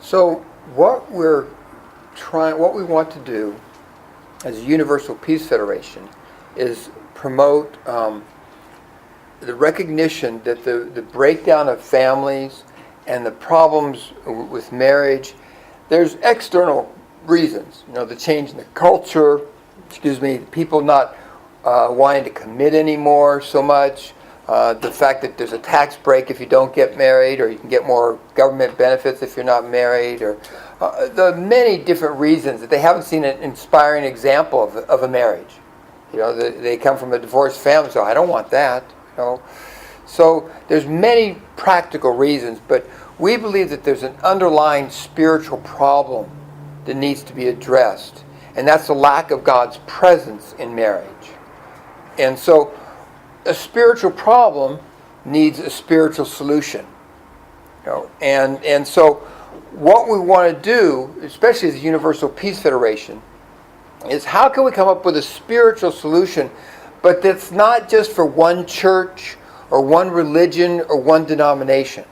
So what we want to do as a Universal Peace Federation is promote the recognition that the breakdown of families and the problems with marriage, there's external reasons. The change in the culture, people not wanting to commit anymore so much, the fact that there's a tax break if you don't get married, or you can get more government benefits if you're not married, or the many different reasons that they haven't seen an inspiring example of a marriage. They come from a divorced family, so I don't want that. So there's many practical reasons, but we believe that there's an underlying spiritual problem that needs to be addressed, and that's the lack of God's presence in marriage. And so a spiritual problem needs a spiritual solution. And so what we want to do, especially as a Universal Peace Federation, is how can we come up with a spiritual solution, but that's not just for one church or one religion or one denomination.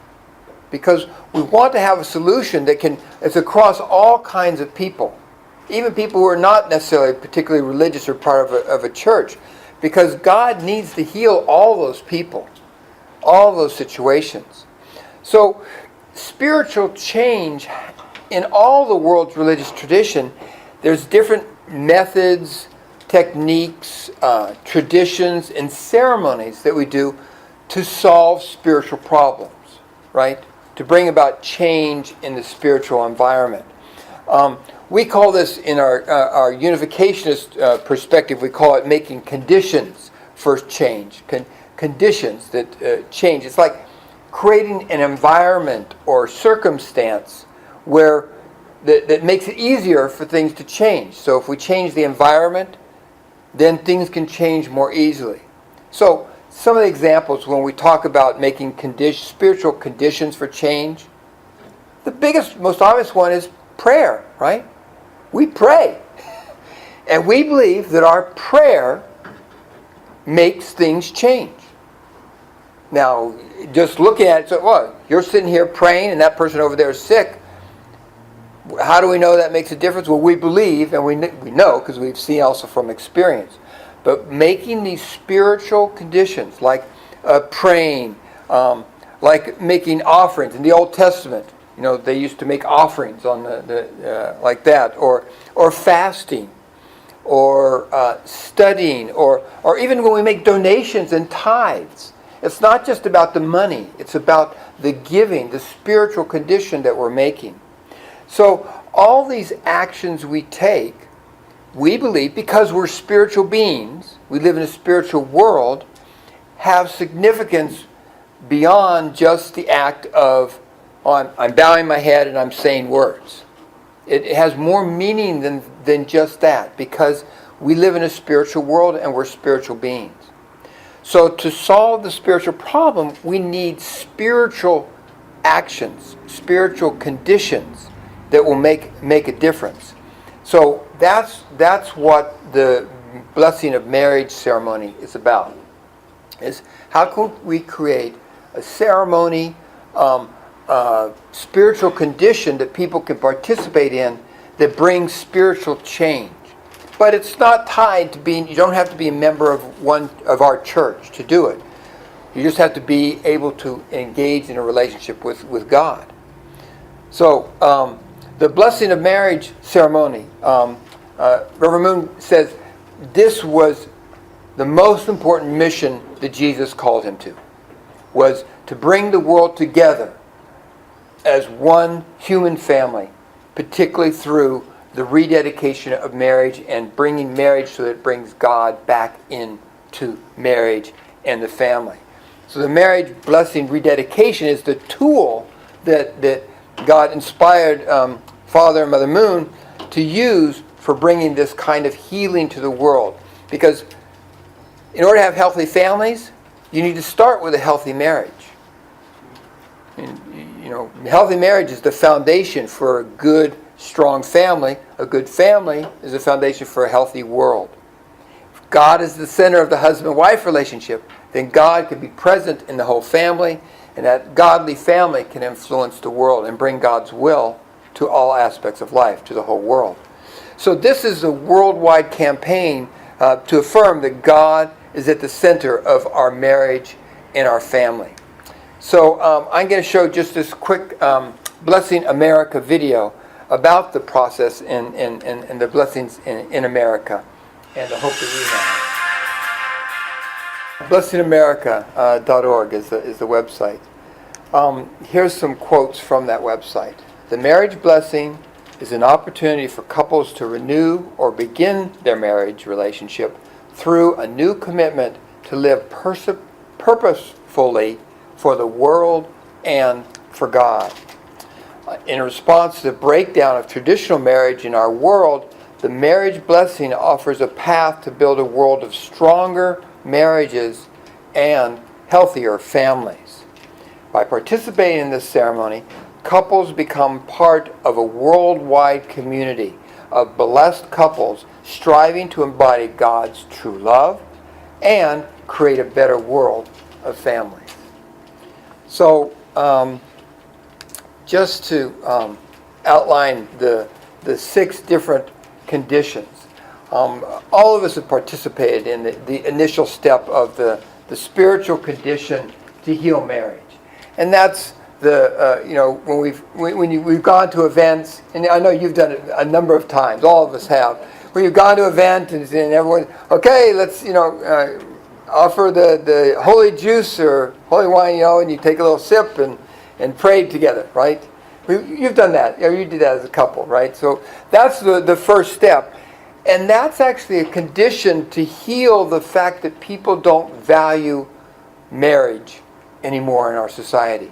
Because we want to have a solution it's across all kinds of people, even people who are not necessarily particularly religious or part of a church, because God needs to heal all those people, all those situations. So spiritual change in all the world's religious tradition, there's different methods, techniques, traditions, and ceremonies that we do to solve spiritual problems, right? To bring about change in the spiritual environment. We call this, in our unificationist perspective, we call it making conditions for change. Conditions that change. It's like creating an environment or circumstance where that makes it easier for things to change. So if we change the environment, then things can change more easily. So some of the examples when we talk about making spiritual conditions for change, the biggest, most obvious one is prayer, right? We pray. And we believe that our prayer makes things change. Now, just looking at it, so you're sitting here praying and that person over there is sick. How do we know that makes a difference? Well, we believe, and we know because we've seen also from experience. But making these spiritual conditions, like praying, like making offerings. In the Old Testament, they used to make offerings on like that, or fasting, or studying, or even when we make donations and tithes. It's not just about the money. It's about the giving, the spiritual condition that we're making. So all these actions we take, we believe, because we're spiritual beings, we live in a spiritual world, have significance beyond just the act of, I'm bowing my head and I'm saying words. It has more meaning than just that, because we live in a spiritual world and we're spiritual beings. So to solve the spiritual problem, we need spiritual actions, spiritual conditions that will make a difference. So that's what the blessing of marriage ceremony is about. Is how can we create a ceremony, spiritual condition that people can participate in that brings spiritual change. But it's not tied to you don't have to be a member of one of our church to do it. You just have to be able to engage in a relationship with God. So the blessing of marriage ceremony, Reverend Moon says this was the most important mission that Jesus called him to, was to bring the world together as one human family, particularly through the rededication of marriage and bringing marriage so that it brings God back into marriage and the family. So the marriage blessing rededication is the tool that God inspired Father and Mother Moon to use for bringing this kind of healing to the world. Because in order to have healthy families, you need to start with a healthy marriage. Healthy marriage is the foundation for a good, strong family. A good family is a foundation for a healthy world. If God is the center of the husband-wife relationship, then God can be present in the whole family, and that godly family can influence the world and bring God's will to all aspects of life, to the whole world. So this is a worldwide campaign to affirm that God is at the center of our marriage and our family. So I'm going to show just this quick Blessing America video about the process and the blessings in America and the hope that we have. BlessingAmerica.org is the website. Here's some quotes from that website. The marriage blessing is an opportunity for couples to renew or begin their marriage relationship through a new commitment to live purposefully for the world and for God. In response to the breakdown of traditional marriage in our world, the marriage blessing offers a path to build a world of stronger marriages and healthier families. By participating in this ceremony, couples become part of a worldwide community of blessed couples striving to embody God's true love and create a better world of families. So, just to outline the 6 different conditions. All of us have participated in the initial step of the spiritual condition to heal marriage. And that's when we've gone to events, and I know you've done it a number of times, all of us have, where you've gone to an event and everyone, okay, let's, offer the holy juice or holy wine, and you take a little sip and pray together, right? You've done that. You did that as a couple, right? So that's the first step. And that's actually a condition to heal the fact that people don't value marriage anymore in our society.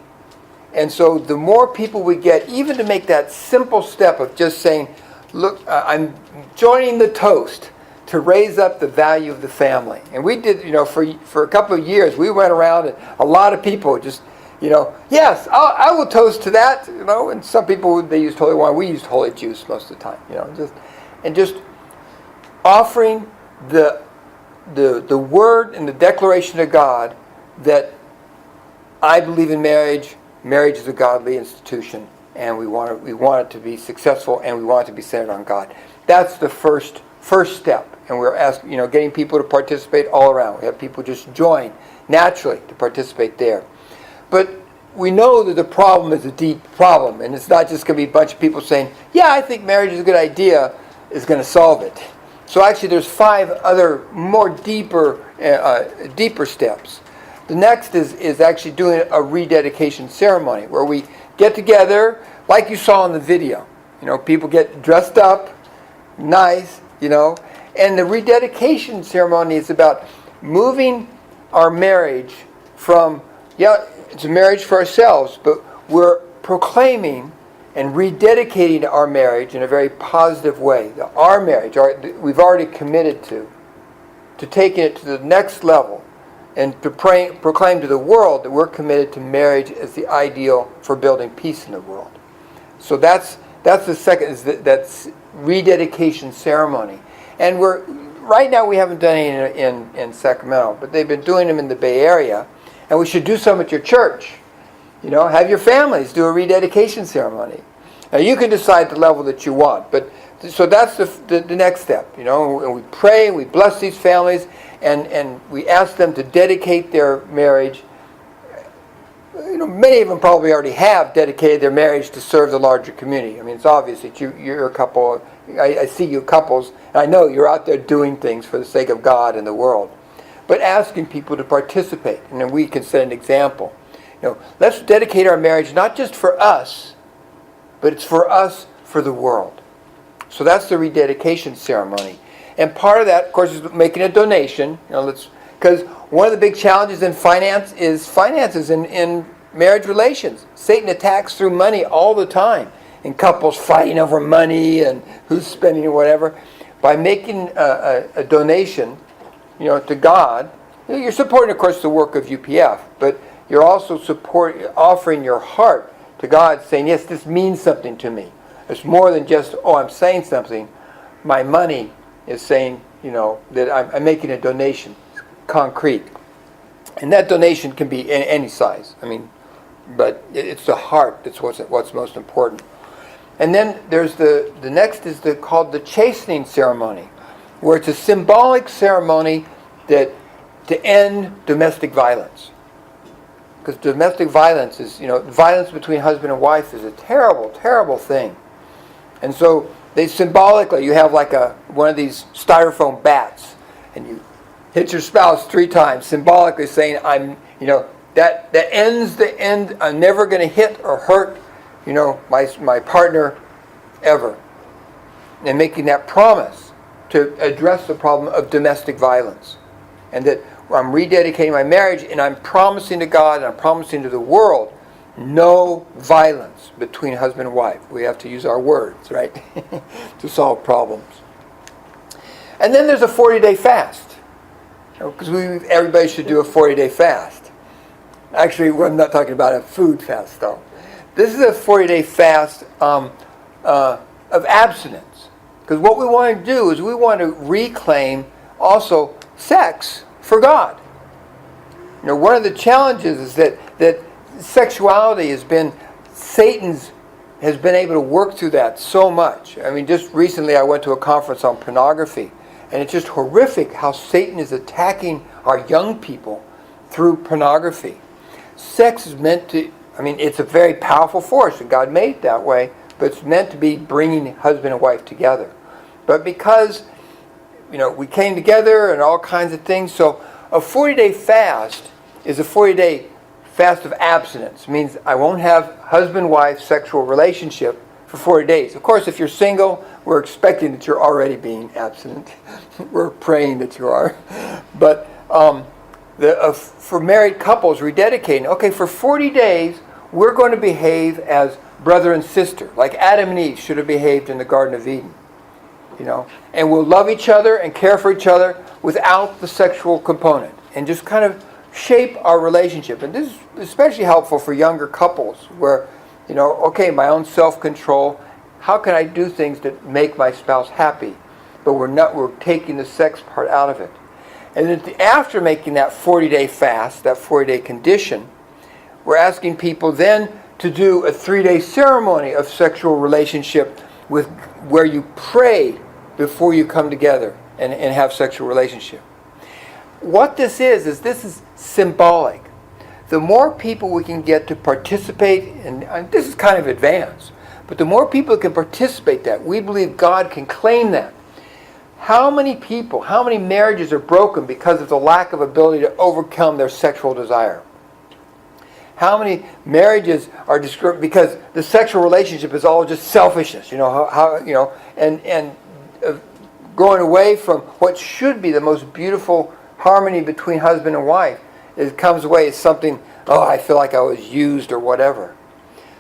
And so the more people we get, even to make that simple step of just saying, look, I'm joining the toast to raise up the value of the family. And we did, for a couple of years, we went around and a lot of people just, yes, I will toast to that, and some people, they used holy wine. We used holy juice most of the time, just offering the word and the declaration of God that I believe in marriage. Marriage is a godly institution, and we want it to be successful, and we want it to be centered on God. That's the first step, and we're asking, getting people to participate all around. We have people just join naturally to participate there. But we know that the problem is a deep problem, and it's not just going to be a bunch of people saying, yeah, I think marriage is a good idea, is going to solve it. So actually there's 5 other more deeper steps. The next is actually doing a rededication ceremony where we get together, like you saw in the video. People get dressed up, nice, and the rededication ceremony is about moving our marriage from, it's a marriage for ourselves, but we're proclaiming and rededicating our marriage in a very positive way. Our marriage, we've already committed to taking it to the next level and to proclaim to the world that we're committed to marriage as the ideal for building peace in the world. So that's the second, that's rededication ceremony. And right now we haven't done any in Sacramento, but they've been doing them in the Bay Area. And we should do some at your church. Have your families do a rededication ceremony. Now you can decide the level that you want, but so that's the next step. And we pray, and we bless these families, and we ask them to dedicate their marriage. Many of them probably already have dedicated their marriage to serve the larger community. I mean, it's obvious that you're a couple. I see you couples, and I know you're out there doing things for the sake of God and the world. But asking people to participate, and then we can set an example. Let's dedicate our marriage not just for us, but it's for us, for the world. So that's the rededication ceremony. And part of that, of course, is making a donation. Because one of the big challenges in finances in marriage relations. Satan attacks through money all the time, and couples fighting over money and who's spending or whatever. By making a donation, to God, you're supporting, of course, the work of UPF, but you're also offering your heart to God, saying, yes, this means something to me. It's more than just, I'm saying something. My money is saying, that I'm making a donation, concrete. And that donation can be any size. But it's the heart that's what's most important. And then there's the next is called the chastening ceremony, where it's a symbolic ceremony that to end domestic violence. Because domestic violence is, violence between husband and wife is a terrible, terrible thing. And so they symbolically, you have like one of these styrofoam bats, and you hit your spouse 3 times, symbolically saying, that ends the end. I'm never going to hit or hurt, my partner ever. And making that promise to address the problem of domestic violence. And that I'm rededicating my marriage, and I'm promising to God and I'm promising to the world no violence between husband and wife. We have to use our words, right, to solve problems. And then there's a 40-day fast. Because everybody should do a 40-day fast. Actually, I'm not talking about a food fast, though. This is a 40-day fast of abstinence. Because what we want to do is we want to reclaim also sex for God. One of the challenges is that sexuality Satan's has been able to work through that so much. I mean, just recently I went to a conference on pornography, and it's just horrific how Satan is attacking our young people through pornography. Sex is meant to, it's a very powerful force, and God made it that way, but it's meant to be bringing husband and wife together. But because, we came together and all kinds of things, so a 40-day fast is a 40-day fast of abstinence. It means I won't have husband-wife sexual relationship for 40 days. Of course, if you're single, we're expecting that you're already being abstinent. We're praying that you are. But for married couples rededicating, for 40 days, we're going to behave as brother and sister, like Adam and Eve should have behaved in the Garden of Eden. And we'll love each other and care for each other without the sexual component, and just kind of shape our relationship. And this is especially helpful for younger couples where, my own self-control, how can I do things that make my spouse happy? But we're taking the sex part out of it. And then after making that 40-day fast, that 40-day condition, we're asking people then to do a 3-day ceremony of sexual relationship where you pray before you come together and have sexual relationship. What this is this is symbolic. The more people we can get to participate, and this is kind of advanced, but the more people can participate that, we believe God can claim that. How many marriages are broken because of the lack of ability to overcome their sexual desire? How many marriages are destroyed because the sexual relationship is all just selfishness? And going away from what should be the most beautiful harmony between husband and wife. It comes away as something, I feel like I was used or whatever.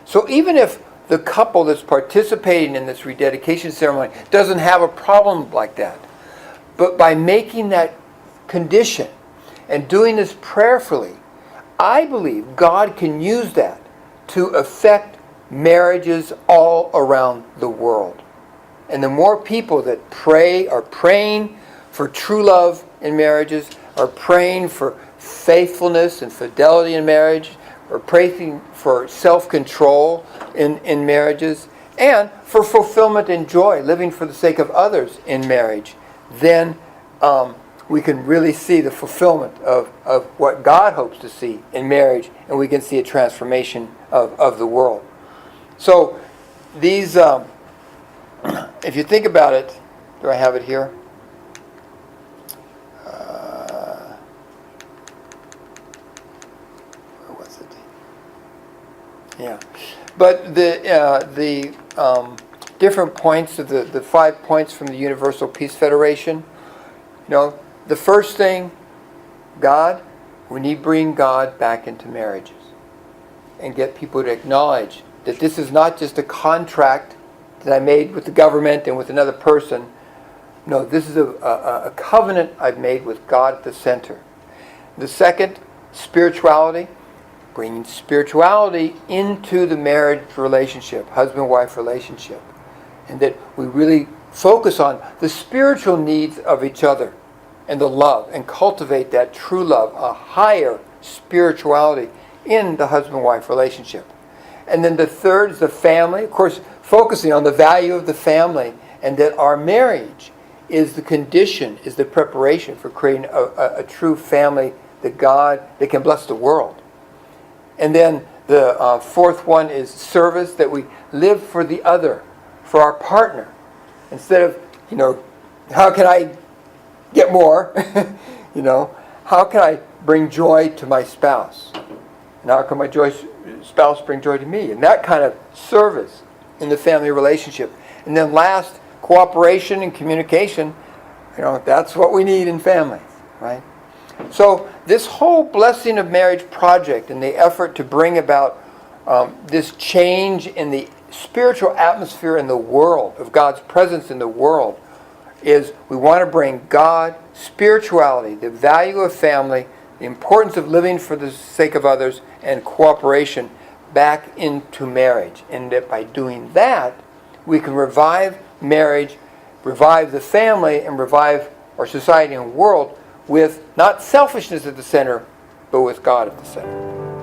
So even if the couple that's participating in this rededication ceremony doesn't have a problem like that, but by making that condition and doing this prayerfully, I believe God can use that to affect marriages all around the world. And the more people that are praying for true love in marriages, are praying for faithfulness and fidelity in marriage, or praying for self-control in marriages, and for fulfillment and joy, living for the sake of others in marriage, then we can really see the fulfillment of what God hopes to see in marriage, and we can see a transformation of the world. So these, if you think about it, do I have it here? Where was it? Yeah. But the different points of the 5 points from the Universal Peace Federation, the first thing, God, we need to bring God back into marriages and get people to acknowledge that this is not just a contract that I made with the government and with another person. No, this is a covenant I've made with God at the center. The second, spirituality, bringing spirituality into the marriage relationship, husband-wife relationship, and that we really focus on the spiritual needs of each other and the love, and cultivate that true love, a higher spirituality in the husband-wife relationship. And then the third is the family. Of course, focusing on the value of the family, and that our marriage is the condition, is the preparation for creating a true family that can bless the world. And then the fourth one is service, that we live for the other, for our partner. Instead of, how can I get more? How can I bring joy to my spouse? And how can my spouse bring joy to me? And that kind of service in the family relationship. And then last, cooperation and communication. That's what we need in families, right? So this whole Blessing of Marriage project and the effort to bring about this change in the spiritual atmosphere in the world, of God's presence in the world, is we want to bring God, spirituality, the value of family, the importance of living for the sake of others, and cooperation back into marriage. And that by doing that, we can revive marriage, revive the family, and revive our society and world with not selfishness at the center, but with God at the center.